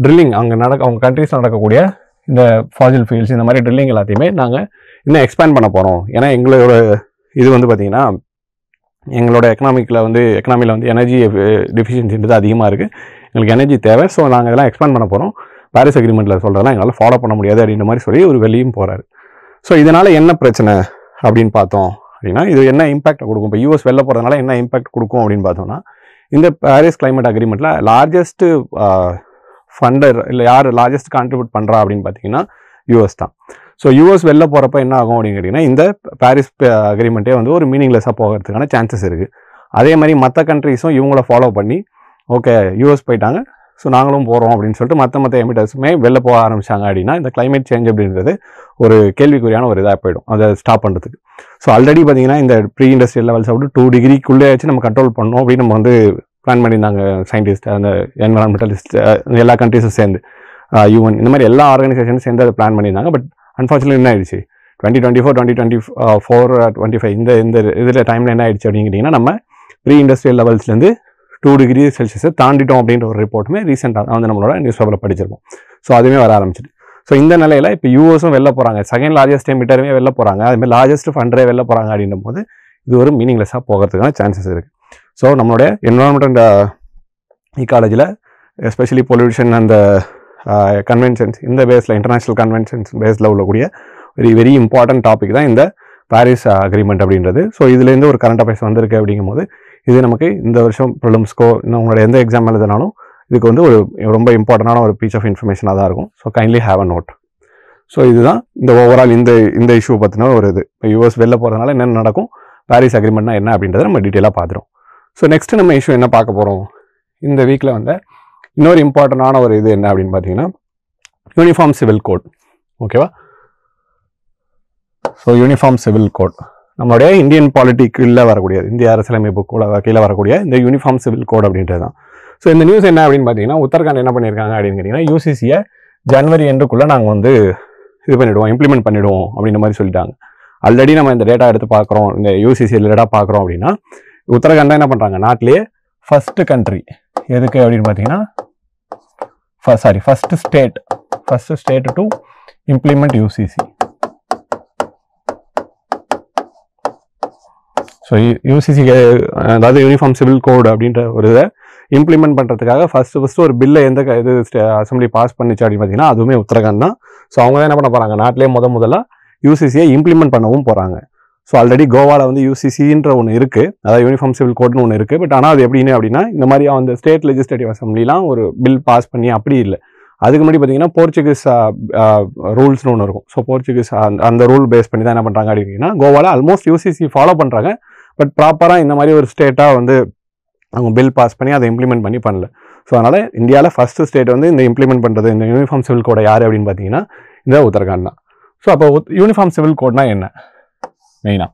ட்ரில்லிங் அங்கே அவங்க கண்ட்ரீஸ் நடக்கக்கூடிய இந்த ஃபாசில் ஃபியூல்ஸ் இந்த மாதிரி ட்ரில்லிங் எல்லாத்தையுமே நாங்கள் இன்னும் எக்ஸ்பேண்ட் பண்ண போகிறோம். ஏன்னா எங்களோட இது வந்து பார்த்திங்கன்னா, எங்களோட எக்கனாமியில் வந்து எனர்ஜி டெஃபிஷியன்சின்றது அதிகமாக இருக்குது, எங்களுக்கு எனர்ஜி தேவை. ஸோ நாங்கள் இதெல்லாம் எக்ஸ்பேண்ட் பண்ண போகிறோம், பாரிஸ் அக்ரிமெண்ட்டில் சொல்கிறதெல்லாம் எங்களால் ஃபாலோ பண்ண முடியாது அப்படின்ற மாதிரி சொல்லி ஒரு வெளியும் போகிறாரு. ஸோ இதனால் என்ன பிரச்சனை அப்படின்னு பார்த்தோம் அப்படின்னா, இது என்ன இம்பாக்ட் கொடுக்கும், இப்போ யூஎஸ் வெளில போகிறதுனால என்ன இம்பாக்ட் கொடுக்கும் அப்படின்னு பார்த்தோம்னா, இந்த பாரிஸ் கிளைமேட் அக்ரிமெண்ட்டில் லார்ஜஸ்ட் ஃபண்டர் இல்லை யார் லார்ஜஸ்ட் கான்ட்ரிபியூட் பண்ணுறா அப்படின்னு பார்த்தீங்கன்னா யூஎஸ் தான். ஸோ யூஎஸ் வெளில போகிறப்ப என்ன ஆகும் அப்படின்னு கேட்டிங்கன்னா, இந்த பாரிஸ் அக்ரிமெண்ட்டே வந்து ஒரு மீனிங்லெஸ்ஸாக போகிறதுக்கான சான்சஸ் இருக்குது. அதே மாதிரி மற்ற கண்ட்ரீஸும் இவங்கள ஃபாலோ பண்ணி ஓகே யூஎஸ் போயிட்டாங்க, ஸோ நாங்களும் போகிறோம் அப்படின்னு சொல்லிட்டு மற்ற எமிட்டர்ஸுமே வெளில போக ஆரம்பிச்சாங்க அப்படின்னா, இந்த கிளைமேட் சேஞ்ச் அப்படின்றது ஒரு கேள்விக்குறியான ஒரு இதாக போயிடும் அதை ஸ்டாப் பண்ணுறதுக்கு. ஸோ ஆல்ரெடி பார்த்தீங்கன்னா இந்த ப்ரீ இண்டஸ்ட்ரியல் லெவல்ஸ் அப்படி 2 டிகிரிக்குள்ளே வச்சு நம்ம கண்ட்ரோல் பண்ணோம் அப்படின்னு நம்ம வந்து பிளான் பண்ணியிருந்தாங்க சயின்டிஸ்ட், அந்த என்வரான்மெண்டலிஸ்ட், எல்லா கண்ட்ரீஸும் சேர்ந்து யூஎன் இந்த மாதிரி எல்லா ஆர்கனைசேஷனும் சேர்ந்து அதை பிளான் பண்ணியிருந்தாங்க. பட் அன்ஃபார்ச்சுனேட்லி என்ன ஆயிடுச்சு, 2024, 2024, 25 இந்த இதில் டைமில் என்ன ஆயிடுச்சு அப்படின்னு கேட்டிங்கன்னா, நம்ம ப்ரீ இண்டஸ்ட்ரியல் லெவல்ஸ்லேருந்து 2 டிகிரி செல்சியஸை தாண்டிட்டோம் அப்படின்ற ஒரு ரிப்போர்ட்டுமே ரீசெண்டாக வந்து நம்மளோட நியூஸ் பேப்பரில் படிச்சிருக்கோம். ஸோ அதுவுமே வர ஆரம்பிச்சிட்டு. ஸோ இந்த நிலையில் இப்போ யூஎஸும் வெளில போகிறாங்க, செகண்ட் லார்ஜஸ்ட் எமிட்டருமே வெளில போகிறாங்க, அதுமாதிரி லார்ஜஸ்ட் ஃபண்டரே வெளில போகிறாங்க அப்படின்னும் போது இது ஒரு மீனிங்லெஸ்ஸாக போகிறதுக்கான சான்சஸ் இருக்குது. ஸோ நம்மளுடைய என்வரான்மெண்ட் அண்ட் ஈக்காலஜியில் எஸ்பெஷலி பொல்யூஷன் அந்த கன்வென்ஷன்ஸ் இந்த பேஸில் இன்டர்நேஷ்னல் கன்வென்ஷன்ஸ் பேஸில் உள்ளக்கூடிய வெரி இம்பார்ட்டன்ட் டாபிக் தான் இந்த பாரிஸ் அக்ரிமெண்ட் அப்படின்றது. ஸோ இதுலேருந்து ஒரு கரண்ட் அஃபேர்ஸ் வந்திருக்கு அப்படிங்கும்போது இது நமக்கு இந்த வருஷம் ப்ரிலிம்ஸ்க்கோ இன்னும் உங்களோட எந்த எக்ஸாம் எழுதினாலும் இதுக்கு வந்து ஒரு ரொம்ப இம்பார்ட்டண்டான ஒரு பீஸ் ஆஃப் இன்ஃபர்மேஷனாக தான் இருக்கும். So kindly have a note. So இதுதான் இந்த ஓவரால் இந்த இஷ்யூ பற்றின ஒரு இது. இப்போ யூஎஸ் வெளில போகிறதுனால என்ன நடக்கும், பாரிஸ் அக்ரிமெண்ட்னா என்ன அப்படின்றத நம்ம டீட்டெயிலாக பார்த்துரும். ஸோ நெக்ஸ்ட்டு நம்ம இஷ்யூ என்ன பார்க்க போகிறோம் இந்த வீக்கில் வந்து இன்னொரு இம்பார்ட்டண்டான ஒரு இது என்ன அப்படின்னு பார்த்தீங்கன்னா, யூனிஃபார்ம் சிவில் கோட். ஓகேவா? ஸோ யூனிஃபார்ம் சிவில் கோட் நம்மளுடைய இந்தியன் பாலிட்டிக்குள்ளே வரக்கூடிய இந்திய அரசியலமைப்பு கூட கீழே வரக்கூடிய இந்த யூனிஃபார்ம் சிவில் கோட் அப்படின்றது தான். ஸோ இந்த நியூஸ் என்ன அப்படின்னு பார்த்தீங்கன்னா, உத்தரகாண்ட் என்ன பண்ணியிருக்காங்க அப்படின்னு கேட்டிங்கன்னா, யூசிசியை ஜனவரி எண்டுக்குள்ளே நாங்கள் வந்து இது பண்ணிவிடுவோம், இம்ப்ளிமெண்ட் பண்ணிவிடுவோம் அப்படின்ற மாதிரி சொல்லிட்டாங்க. ஆல்ரெடி நம்ம இந்த டேட்டா எடுத்து பார்க்குறோம், இந்த யூசிசி டேட்டா பார்க்குறோம் அப்படின்னா உத்தரகாண்ட் தான் என்ன பண்ணுறாங்க நாட்டிலேயே ஃபர்ஸ்ட் கண்ட்ரி எதுக்கு அப்படின்னு பார்த்தீங்கன்னா first state to implement UCC. So UCC அதாவது யூனிஃபார்ம் சிவில் கோடு அப்படின்ற ஒரு இதை இம்ப்ளிமெண்ட் பண்ணுறதுக்காக ஃபர்ஸ்ட் ஒரு பில்லை எந்த இது அசம்பிளி பாஸ் பண்ணிச்சு அப்படின்னு பார்த்தீங்கன்னா அதுவுமே உத்தரகாண்ட் தான். ஸோ அவங்க தான் என்ன பண்ண போகிறாங்க நாட்டிலே முதல்ல யூசிசியை இம்ப்ளிமெண்ட் பண்ணவும் போகிறாங்க. ஸோ ஆல்ரெடி கோவாவில் வந்து யூசிசின்ற ஒன்று இருக்குது, அதாவது யூனிஃபார்ம் சிவில் கோட்னு ஒன்று இருக்குது. பட் ஆனால் அது எப்படின்னு அப்படின்னா இந்த மாதிரி அந்த ஸ்டேட் லெஜிஸ்லேட்டிவ் அசம்பிளிலாம் ஒரு பில் பாஸ் பண்ணி அப்படி இல்லை. அதுக்கு முன்னாடி பார்த்தீங்கன்னா போர்ச்சுகீஸ் ரூல்ஸ்னு ஒன்று இருக்கும். ஸோ போர்ச்சுகீஸ் அந்த ரூல் பேஸ் பண்ணி தான் என்ன பண்ணுறாங்க அப்படின்னா கோவாவில் ஆல்மோஸ்ட் யூசிசி ஃபாலோ பண்ணுறாங்க. பட் ப்ராப்பராக இந்த மாதிரி ஒரு ஸ்டேட்டாக வந்து அவங்க பில் பாஸ் பண்ணி அதை இம்ப்ளிமெண்ட் பண்ணல. ஸோ அதனால் இந்தியாவில் ஃபர்ஸ்ட் ஸ்டேட் வந்து இந்த இம்ப்ளிமெண்ட் பண்ணுறது இந்த யூனிஃபார்ம் சிவில் கோடை யார் அப்படின்னு பார்த்தீங்கன்னா இந்த உத்தரகாண்ட் தான். ஸோ அப்போ யூனிஃபார்ம் சிவில் கோட்னா என்ன மெயினாக?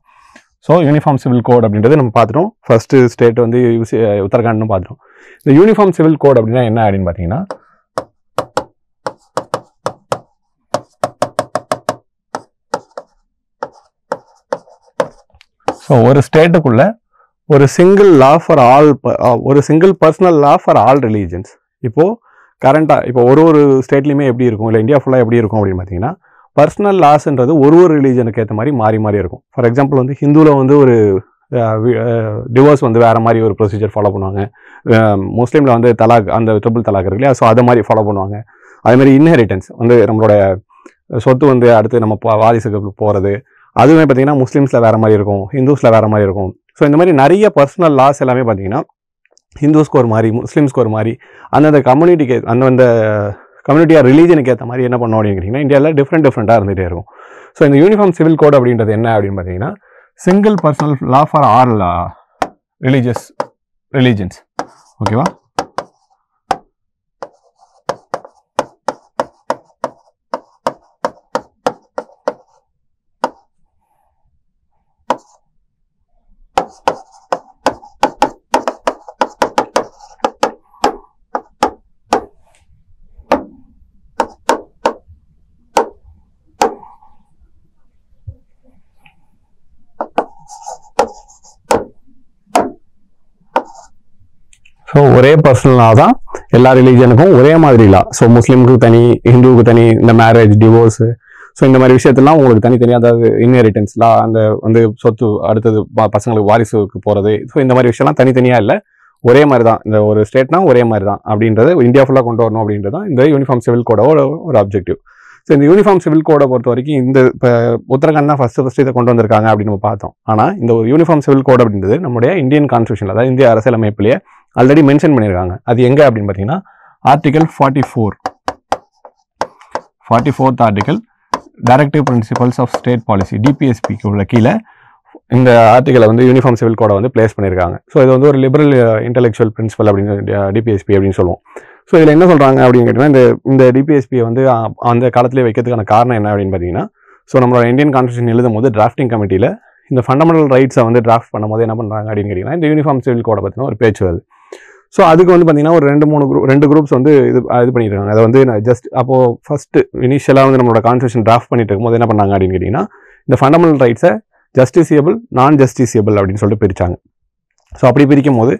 ஸோ யூனிஃபார்ம் சிவில் கோட் அப்படின்றது நம்ம பார்த்துட்டோம். ஃபர்ஸ்ட் ஸ்டேட் வந்து உத்தரகாண்ட்னு பார்த்துட்டோம். இந்த யூனிஃபார்ம் சிவில் கோட் அப்படின்னா என்ன அப்படின்னு பார்த்தீங்கன்னா ஸோ ஒரு ஸ்டேட்டுக்குள்ள ஒரு single personal law for all religions. இப்போது கரண்ட்டாக இப்போ ஒரு ஸ்டேட்லையுமே எப்படி இருக்கும், இல்லை இந்தியா ஃபுல்லாக எப்படி இருக்கும் அப்படின்னு பார்த்தீங்கன்னா பர்சனல் லாஸ்ன்றது ஒரு ரிலீஜனுக்கு ஏற்ற மாதிரி மாறி இருக்கும். ஃபார் எக்ஸாம்பிள் வந்து ஹிந்துவில் வந்து ஒரு டிவோர்ஸ் வந்து வேறு மாதிரி ஒரு ப்ரொசீஜர் ஃபாலோ பண்ணுவாங்க. முஸ்லீமில் வந்து தலாக் அந்த ட்ரிபிள் தலாக் இருக்கு இல்லையா, ஸோ அதை மாதிரி ஃபாலோ பண்ணுவாங்க. அதேமாதிரி இன்ஹெரிட்டன்ஸ் வந்து நம்மளோட சொத்து வந்து அடுத்து நம்ம வாரிசுக்கு போகிறது அதுவுமே பார்த்தீங்கன்னா முஸ்லீம்ஸில் வேறு மாதிரி இருக்கும், ஹிந்துஸில் வேறு மாதிரி இருக்கும். ஸோ இந்த மாதிரி நிறைய பர்சனல் லாஸ் எல்லாமே பார்த்தீங்கன்னா ஹிந்துஸ்க்கு ஒரு மாதிரி, முஸ்லீம்ஸ்க்கு ஒரு மாதிரி, அந்தந்த கம்யூனிட்டிக்கு அந்தந்த கம்யூனிட்டியாக ரிலீஜனுக்கு ஏற்ற மாதிரி என்ன பண்ணோம் அப்படின்னு கேட்டிங்கன்னா இந்தியாவில் டிஃப்ரெண்ட்டாக இருந்துகிட்டே இருக்கும். ஸோ இந்த யூனிஃபார்ம் சிவில் கோட் அப்படின்றது என்ன அப்படின்னு பார்த்தீங்கன்னா single personal law for all religions. ஓகேவா? ஸோ ஒரே பர்சனல் லா தான் எல்லா ரிலீஜனுக்கும் ஒரே மாதிரி லா. ஸோ முஸ்லீமுக்கு தனி, ஹிந்துவுக்கு தனி, இந்த மேரேஜ், டிவோர்ஸு, ஸோ இந்த மாதிரி விஷயத்தெல்லாம் உங்களுக்கு தனித்தனியாக, அதாவது இன்ஹெரிட்டன்ஸ் லா, அந்த வந்து சொத்து அடுத்தது பசங்களுக்கு வாரிசுக்கு போகிறது, ஸோ இந்த மாதிரி விஷயம்லாம் தனித்தனியாக இல்லை, ஒரே மாதிரி தான். இந்த ஒரு ஸ்டேட்னா ஒரே மாதிரி தான் அப்படின்றது இந்தியா ஃபுல்லாக கொண்டு வரணும் அப்படின்றது தான் இந்த யூனிஃபார்ம் சிவில் கோடோட ஒரு அப்ஜெக்டிவ். ஸோ இந்த யூனிஃபார்ம் சிவில் கோடை பொறுத்த வரைக்கும் இந்த இப்போ உத்தரகாண்ட் தான் ஃபர்ஸ்ட் இதை கொண்டு வந்திருக்காங்க அப்படின்னு நம்ம பார்த்தோம். ஆனால் இந்த ஒரு யூனிஃபார்ம் சிவில் கோட் அப்படின்றது நம்முடைய இந்தியன் கான்ஸ்டியூஷன், அதாவது இந்திய அரசியலமைப்பிலேயே ஆல்ரெடி மென்ஷன் பண்ணியிருக்காங்க. அது எங்கே அப்படின்னு பார்த்தீங்கன்னா article 44th article directive principles of state policy டிபிஎஸ்பிக்கு உள்ள கீழே இந்த ஆர்டிகலை வந்து யூனிஃபார்ம் சிவில் கோடை வந்து பிளேஸ் பண்ணியிருக்காங்க. ஸோ இது வந்து ஒரு லிபரல் இன்டெலெக்சுவல் பிரின்சிபல் அப்படின்னு டிபிஎஸ்பி அப்படின்னு சொல்லுவோம். ஸோ இதில் என்ன சொல்கிறாங்க அப்படின்னு கேட்டிங்கன்னா இந்த டிபிஎஸ்பியை வந்து அந்த காலத்திலே வைக்கிறதுக்கான காரணம் என்ன அப்படின்னு பார்த்தீங்கன்னா ஸோ நம்மளோட இந்தியன் கான்ஸ்டியூஷன் எழுதும் போது டிராஃப்டிங் கமிட்டியில் இந்த ஃபண்டமெண்டல் ரைட்ஸை வந்து டிராஃப்ட் பண்ணும்போது என்ன பண்ணுறாங்க அப்படின்னு கேட்டிங்கன்னா இந்த யூனிஃபார்ம் சிவில் கோடை பற்றின ஒரு பேச்சு வருது. ஸோ அதுக்கு வந்து பார்த்தீங்கன்னா ஒரு 2 குரூப்ஸ் வந்து இது பண்ணியிருக்காங்க. அதை வந்து ஜஸ்ட் அப்போது ஃபஸ்ட்டு இனிஷியலாக வந்து நம்மளோட கான்ஸ்டியூஷன் டிராஃப்ட் பண்ணிட்டு இருக்கும்போது என்ன பண்ணாங்க அப்படின்னு கேட்டிங்கன்னா இந்த ஃபண்டமெண்டல் ரைட்ஸை ஜஸ்டிசியபிள், நான் ஜஸ்டிசியபிள் அப்படின்னு சொல்லிட்டு பிரித்தாங்க. ஸோ அப்படி பிரிக்கும் போது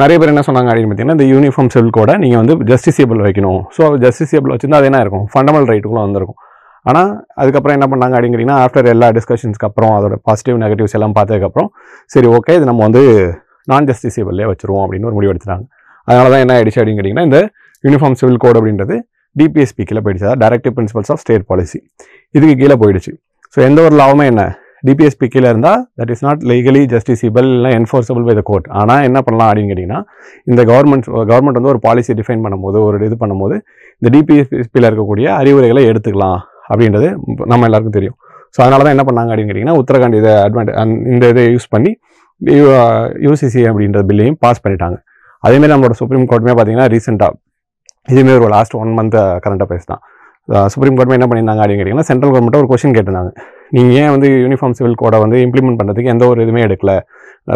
நிறைய பேர் என்ன சொன்னாங்க அப்படின்னு பார்த்தீங்கன்னா இந்த யூனிஃபார்ம் சிவில் கோடை நீங்கள் வந்து ஜஸ்டிசியபிள் வைக்கணும். ஸோ ஜஸ்டிசியபிள் வச்சுருந்தா அது என்ன இருக்கும், ஃபண்டமெண்டல் ரைட்டுக்குள்ளே வந்திருக்கும். ஆனால் அதுக்கப்புறம் என்ன பண்ணாங்க அப்படின்னு கேட்டிங்கன்னா ஆஃப்டர் எல்லா டிஸ்கஷன்ஸ்க்கு அப்புறம் அதோட பாசிட்டிவ் நெகட்டிவ்ஸ் எல்லாம் பார்த்ததுக்கப்புறம் சரி ஓகே இது நம்ம வந்து நான் ஜஸ்டிசியபிள்லேயே வச்சுருவோம் அப்படின்னு ஒரு முடிவு எடுத்துட்டாங்க. அதனால தான் என்ன ஆயிடுச்சு அப்படின்னு கேட்டிங்கன்னா இந்த யூனிஃபார்ம் சிவில் கோட் அப்படின்றது டிபிஎஸ்பி கீழே போயிடுச்சு, அதாவது directive principles of state policy, இதுக்கு கீழே போயிடுச்சு. ஸோ எந்த ஒரு லாவுமே என்ன டிபிஎஸ்பி கீழே இருந்தால் தட் இஸ் நாட் லீகலி ஜஸ்டிசியபிள் இல்லை என்ஃபோர்ஸபிள் பை த கோர்ட். ஆனால் என்ன பண்ணலாம் அப்படின்னு கேட்டிங்கன்னா இந்த கவர்மெண்ட் வந்து ஒரு பாலிசி டிஃபைன் பண்ணும்போது ஒரு இது பண்ணும்போது இந்த டிபிஎஸ்பியில் இருக்கக்கூடிய அறிவுரைகளை எடுத்துக்கலாம் அப்படின்றது நம்ம எல்லாருக்கும் தெரியும். ஸோ அதனால தான் என்ன பண்ணாங்க அப்படின்னு கேட்டிங்கன்னா உத்தரகாண்ட் இந்த இதை யூஸ் பண்ணி யூசிசி அப்படின்ற பில்லையும் பாஸ் பண்ணிட்டாங்க. அதேமாதிரி நம்மளோட சுப்ரீம் கோர்ட்டுமே பார்த்தீங்கன்னா ரீசெண்டாக இதுமாரி ஒரு லாஸ்ட் 1 month கரண்ட் அஃபேர்ஸ் தான். சுப்ரீம் கோர்ட்டுமே என்ன பண்ணியிருந்தாங்க அப்படின்னு கேட்டிங்கன்னா சென்ட்ரல் கவர்மெண்ட்டை ஒரு கொஸ்டின் கேட்டிருந்தாங்க. நீங்கள் ஏன் வந்து யூனிஃபார்ம் சிவில் கோடை வந்து இம்ப்ளிமெண்ட் பண்ணுறதுக்கு எந்த ஒரு இதுவுமே எடுக்கல,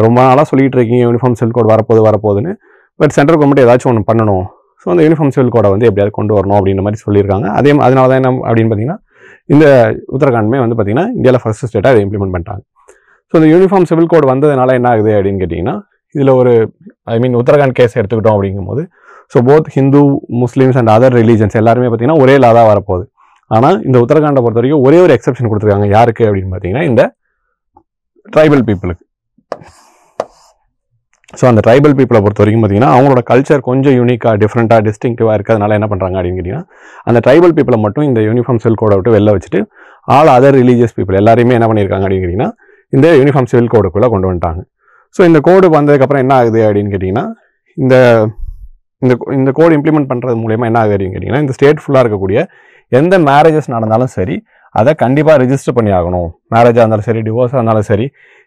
ரொம்ப நாளாக சொல்லிட்டு இருக்கீங்க யூனிஃபார்ம் சிவில் கோட் வரப்போகுதுன்னு, பட் சென்ட்ரல் கவர்மெண்ட் ஏதாச்சும் ஒன்று பண்ணணும். ஸோ அந்த யூனிஃபார்ம் சிவில் கோடை வந்து எப்படியாவது கொண்டு வரணும் அப்படின்ற மாதிரி சொல்லியிருக்காங்க. அதனால தான் என்ன அப்படின்னு பார்த்தீங்கன்னா இந்த உத்தரகாண்டுமே வந்து பார்த்தீங்கன்னா இந்தியாவில் ஃபர்ஸ்ட் ஸ்டேட்டாக அதை இம்ப்ளிமெண்ட் பண்ணிட்டாங்க. ஸோ இந்த யூனிஃபார்ம் சிவில் கோட் வந்ததுனால என்ன ஆகுது அப்படின்னு கேட்டிங்கன்னா, இதில் ஒரு உத்தரகாண்ட் கேஸ் எடுத்துக்கிட்டோம் அப்படிங்கும்போது, so both Hindu, Muslims and other religions எல்லாருமே பார்த்தீங்கன்னா ஒரே லா தான் வரப்போகுது. ஆனால் இந்த உத்தரகாண்டை பொறுத்த வரைக்கும் ஒரே ஒரு எக்ஸப்ஷன் கொடுத்துருக்காங்க. யாருக்கு அப்படின்னு பார்த்தீங்கன்னா, இந்த ட்ரைபல் பீப்புளுக்கு. ஸோ அந்த ட்ரைபல் பீப்புளை பொறுத்த வரைக்கும் பார்த்தீங்கன்னா, அவங்களோட கல்ச்சர் கொஞ்சம் யூனிக்காக, டிஃப்ரெண்ட்டாக, டிஸ்டிங்டிவாக இருக்கிறதுனால என்ன பண்ணுறாங்க அப்படின்னு கேட்டிங்கன்னா, அந்த ட்ரைபல் பீப்புளை மட்டும் இந்த யூனிஃபார்ம் சிவில் கோடை விட்டு வெளில வச்சுட்டு ஆல் அதர் ரிலீஜியஸ் பீப்புள் எல்லாரையுமே என்ன பண்ணியிருக்காங்க அப்படின்னு கேட்டிங்கன்னா, இந்த யூனிஃபார்ம் சிவில் கோடுக்குள்ளே கொண்டு வந்துட்டாங்க. ஸோ இந்த கோடு வந்ததுக்கப்புறம் என்ன ஆகுது அப்படின்னு கேட்டிங்கன்னா, இந்த இந்த கோடு இம்ப்ளிமெண்ட் பண்ணுறது மூலயமா என்ன ஆகுது அப்படின்னு கேட்டிங்கன்னா, இந்த ஸ்டேட் ஃபுல்லாக இருக்கக்கூடிய எந்த மேரேஜஸ் நடந்தாலும் சரி, அதை கண்டிப்பாக ரிஜிஸ்டர் பண்ணி ஆகணும். மேரேஜாக இருந்தாலும் சரி, டிவோர்ஸாக இருந்தாலும் சரி,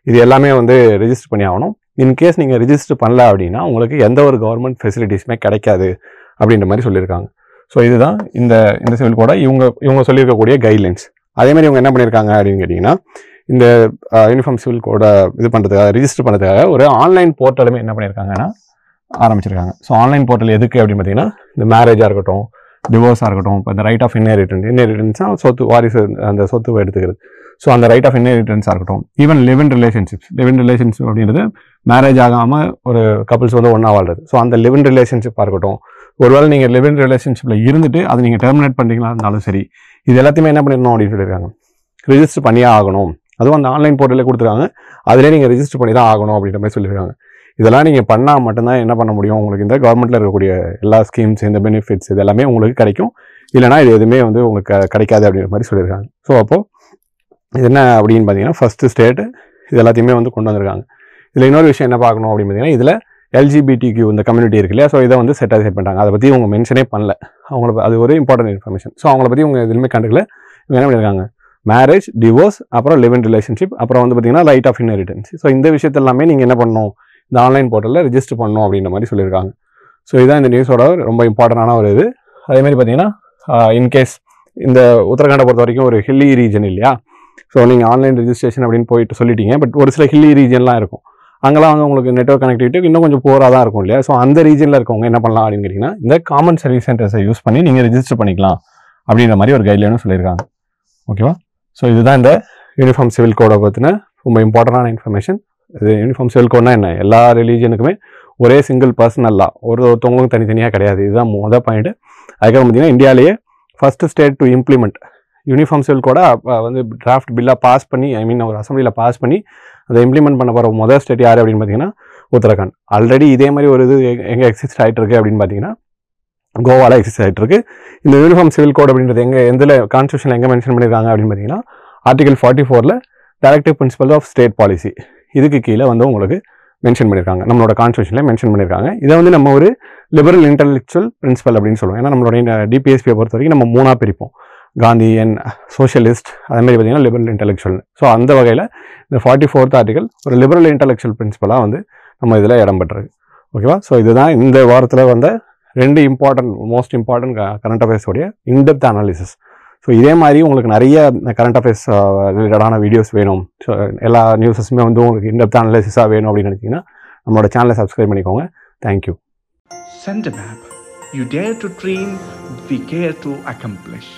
இது எல்லாமே வந்து ரிஜிஸ்டர் பண்ணி ஆகணும். இன்கேஸ் நீங்கள் ரிஜிஸ்டர் பண்ணல அப்படின்னா உங்களுக்கு எந்த ஒரு கவர்மெண்ட் ஃபெசிலிட்டிஸுமே கிடைக்காது அப்படின்ற மாதிரி சொல்லியிருக்காங்க. ஸோ இதுதான் இந்த சிவில் கோடை இவங்க சொல்லியிருக்கக்கூடிய கைட்லைன்ஸ். அதேமாதிரி இவங்க என்ன பண்ணியிருக்காங்க அப்படின்னு கேட்டிங்கன்னா, இந்த யூனிஃபார்ம் சிவில் கோடை இது பண்ணுறதுக்காக, ரிஜிஸ்டர் பண்ணுறதுக்காக ஒரு ஆன்லைன் போர்ட்டலுமே என்ன பண்ணியிருக்காங்கன்னா ஆரம்பிச்சிருக்காங்க. ஸோ ஆன்லைன் போர்ட்டல் எதுக்கு அப்படின்னு பார்த்தீங்கன்னா, இந்த மேரேஜாக இருக்கட்டும், டிவோர்ஸாக இருக்கட்டும், இப்போ இந்த ரைட் ஆஃப் இன்ஹெரிட்டன்ஸ்னால் சொத்து வாரிசு, அந்த சொத்து எடுத்துக்கிறது. ஸோ அந்த ரைட் ஆஃப் இன்ஹெரிட்டன்ஸாக இருக்கட்டும், ஈவன் லிவ் இன் ரிலேஷன்ஷிப்ஸ் அப்படின்றது மேரேஜ் ஆகாமல் ஒரு கப்புள்ஸ் வந்து ஒன்றா வாழ்றது. ஸோ அந்த லிவ் இன் ரிலேஷன்ஷிப்பாக இருக்கட்டும், ஒருவேளை நீங்கள் லிவ் இன் ரிலேஷன்ஷிப்பில் இருந்துட்டு அதை நீங்கள் டெர்மினேட் பண்ணுறீங்களா இருந்தாலும் சரி, இது எல்லாத்தையுமே என்ன பண்ணிடணும் அப்படின்னு சொல்லியிருக்காங்க, ரிஜிஸ்டர் பண்ணியே ஆகணும். அதுவும் அந்த ஆன்லைன் போர்ட்டலில் கொடுத்துருக்காங்க, அதிலே நீங்கள் ரிஜிஸ்டர் பண்ணி தான் ஆகணும் அப்படின்ற மாதிரி சொல்லியிருக்காங்க. இதெல்லாம் நீங்கள் பண்ணால் மட்டும்தான் என்ன பண்ண முடியும், உங்களுக்கு இந்த கவர்மெண்ட்டில் இருக்கக்கூடிய எல்லா ஸ்கீம்ஸ், இந்த பெனிஃபிட்ஸ் இது எல்லாமே உங்களுக்கு கிடைக்கும். இல்லைனா இது எதுவுமே வந்து உங்களுக்கு கிடைக்காது அப்படின்ற மாதிரி சொல்லியிருக்காங்க. ஸோ அப்போது இது என்ன அப்படின்னு பார்த்தீங்கன்னா, ஃபஸ்ட்டு ஸ்டேட்டு இது எல்லாத்தையுமே வந்து கொண்டு வந்திருக்காங்க. இதில் இன்னொரு விஷயம் என்ன பார்க்கணும் அப்படின்னு பார்த்தீங்கன்னா, இதில் LGBTQ இந்த கம்யூனிட்டி இருக்கு இல்லையா, ஸோ இதை வந்து செட் பண்ணிட்டாங்க. அதை பற்றி இவங்க மென்ஷனே பண்ணல. அது ஒரு இம்பார்ட்டன்ட் இன்ஃபர்மேஷன். ஸோ அவங்கள பற்றி இவங்க எதுவுமே கண்டுக்கல. இவங்க என்ன பண்ணியிருக்காங்க, மேரேஜ், டிவோர்ஸ், அப்புறம் லிவ் இன் ரிலேஷன்ஷிப், அப்புறம் வந்து பார்த்தீங்கன்னா ரைட் ஆஃப் இன்ஹெரிட்டன்ஸ். ஸோ இந்த விஷயத்த எல்லாமே நீங்கள் என்ன பண்ணணும், இந்த ஆன்லைன் போர்ட்டலில் ரிஜிஸ்டர் பண்ணணும் அப்படின்ற மாதிரி சொல்லியிருக்காங்க. ஸோ இதுதான் இந்த நியூஸோட ரொம்ப இம்பார்ட்டண்டான ஒரு இது. அதேமாதிரி பார்த்தீங்கன்னா, இன்கேஸ் இந்த உத்தரகாண்டை பொறுத்த வரைக்கும் ஒரு ஹில்லி ரீஜன் இல்லையா, ஸோ நீங்கள் ஆன்லைன் ரிஜிஸ்ட்ரேஷன் அப்படின்னு போயிட்டு சொல்லிட்டீங்க. பட் ஒரு சில ஹில்லி ரீஜன்லாம் இருக்கும், அங்கெல்லாம் வந்து உங்களுக்கு நெட்வொர்க் கனெக்டிவிட்டி இன்னும் கொஞ்சம் போராக தான் இருக்கும் இல்லையா. ஸோ அந்த ரீஜனில் இருக்கவங்க என்ன பண்ணலாம் அப்படின்னு கேட்டிங்கன்னா, இந்த காமன் சர்வீஸ் சென்டர்ஸை யூஸ் பண்ணி நீங்கள் ரிஜிஸ்டர் பண்ணிக்கலாம் அப்படின்ற மாதிரி ஒரு கைட்லைனும் சொல்லியிருக்காங்க. ஓகேவா. ஸோ இதுதான் இந்த யூனிஃபார்ம் சிவில் கோடை பற்றின ரொம்ப இம்பார்ட்டண்டான இன்ஃபர்மேஷன். இது யூனிஃபார்ம் சிவில் கோட்னா என்ன, எல்லா ரிலீஜனுக்குமே ஒரே சிங்கிள் பர்சனல் லா, ஒருத்தவங்களுக்கும் தனித்தனியாக கிடையாது. இதுதான் மொதல் பாயிண்ட். அதுக்கப்புறம் பார்த்தீங்கன்னா, இந்தியாவிலேயே first state to implement uniform civil கோடை வந்து டிராஃப்ட் பில்லாக பாஸ் பண்ணி, ஒரு அசம்பிளியில் பாஸ் பண்ணி அதை இம்ப்ளிமெண்ட் பண்ண போகிற முதல் ஸ்டேட் யார் அப்படின்னு பார்த்தீங்கன்னா உத்தரகாண்ட். ஆல்ரெடி இதே மாதிரி ஒரு இது எங்கே எக்ஸிஸ்ட் ஆகிட்டு இருக்கு அப்படின்னு பார்த்தீங்கன்னா, கோவாவில் எக்ஸிஸ்ட் ஆகிட்டு இருக்கு. இந்த யூனிஃபார்ம் சிவில் கோட் அப்படின்றது எதில் கான்ஸ்டியூஷனில் எங்கே மென்ஷன் பண்ணியிருக்காங்க அப்படின்னு பார்த்தீங்கன்னா, article 44 directive principle of state policy இதுக்கு கீழே வந்து உங்களுக்கு மென்ஷன் பண்ணியிருக்காங்க. நம்மளோட கான்ஸ்டியூஷனில் மென்ஷன் பண்ணியிருக்காங்க. இதை வந்து நம்ம ஒரு லிபரல் இன்டெலெக்சுவல் பிரின்சிபல் அப்படின்னு சொல்லுவோம். ஏன்னா நம்மளோட டிபிஎஸ்பியை பொறுத்த வரைக்கும் நம்ம 3ஆக பிரிப்போம், காந்தியன், சோஷியலிஸ்ட், அதேமாதிரி பார்த்தீங்கன்னா லிபரல் இன்டெலெக்சுவல். ஸோ அந்த வகையில் இந்த 44th ஆர்டிகல் ஒரு லிபரல் இன்டெலெக்சுவல் பிரின்சிபலாக வந்து நம்ம இதில் இடம் பெற்றிருக்கு. ஓகேவா. ஸோ இதுதான் இந்த வாரத்தில் வந்த 2 மோஸ்ட் இம்பார்ட்டன்ட் கரண்ட் அஃபேர்ஸோடைய இன்டெப்த் அனாலிசிஸ். ஸோ இதே மாதிரி உங்களுக்கு நிறைய கரண்ட் அஃபேர்ஸ் ரிலேட்டடான வீடியோஸ் வேணும், ஸோ எல்லா நியூஸஸுமே வந்து உங்களுக்கு இன்டெப்த் அனாலிசிஸாக வேணும் அப்படின்னு நினச்சிங்கன்னா நம்மளோட சேனலை சப்ஸ்கிரைப் பண்ணிக்கோங்க. Thank you. Sendermap. You dare to dream, we care to accomplish.